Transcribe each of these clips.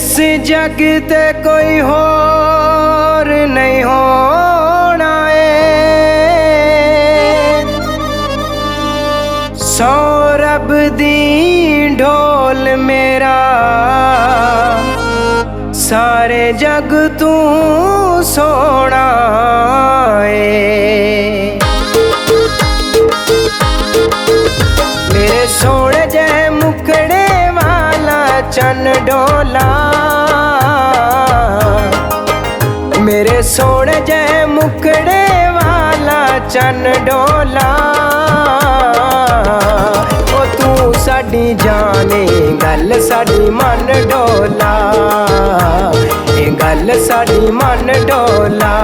इस जग ते कोई होर नहीं होना है। सौरभ दी ढोल मेरा सारे जग तू सोना है। मेरे सोने जय मुकड़े वाला चन डोला, मेरे सोने जय मुकड़े वाला चन डोला। ओ तू साडी जाने गल साडी मन डोला, ये गल साडी मन डोला।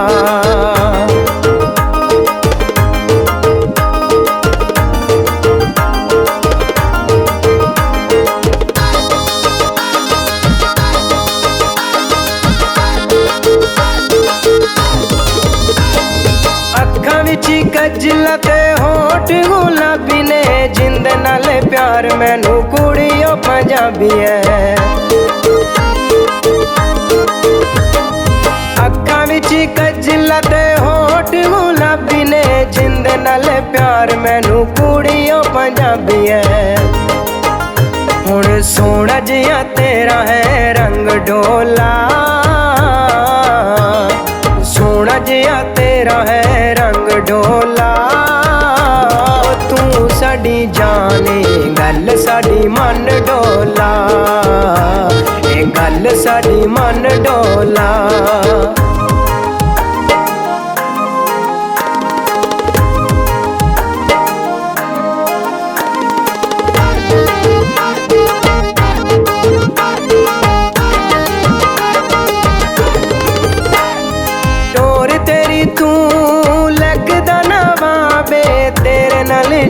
कजला ते होठ गुलाबी ने जिंद नाल प्यार मैनू कुड़ियों पंजाबी है। अखां विच कजला ते होठ गुलाबी ने जिंद नाल प्यार मैनू कुड़ियों पंजाबी है। हुण सोहना जिहा तेरा है रंग डोला, सोहना जिहा तेरा है रंग डोला। तू साडी जाने गल साडी मन डोला, ये गल साडी मन डोला।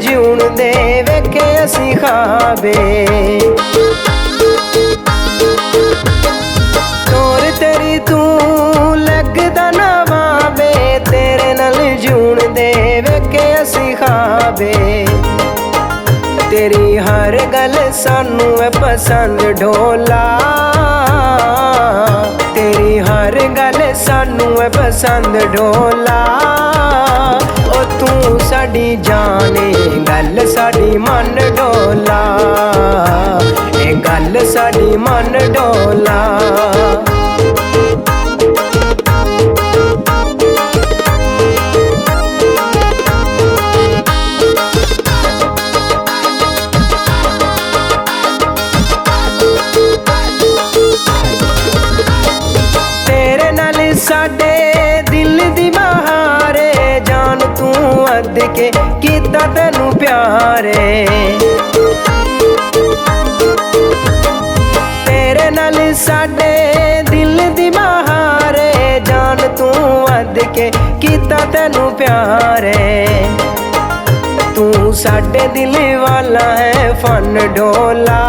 जीवन दे वेखे असी खाबे, तोर तेरी तू लगदा नवाबे। तेरे नाल जीवन दे वेखे असी खाबे। तेरी हर गल सानू है पसंद ढोला, तेरी हर गल सानू है पसंद ढोला। ओ तू साडी जाने गल साडी मन डोला, ये गल साडी मन डोला। तेरे नाल साडे दिल दी बहारे जान तू अद के कीता तैनू प्यारे। तेरे नाल साडे दिल दी बहारे जान तू अद के कीता तैनू प्यारे। तू साडे दिल वाला है फन डोला,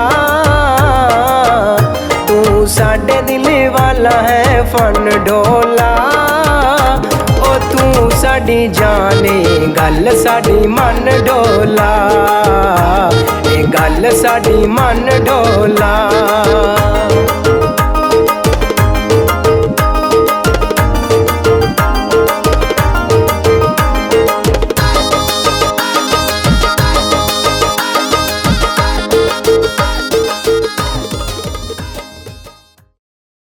तू साडे दिल वाला है फन डोला। ओ तू साडी जाने गल साडी मन डोला, ये गल साडी मन डोला।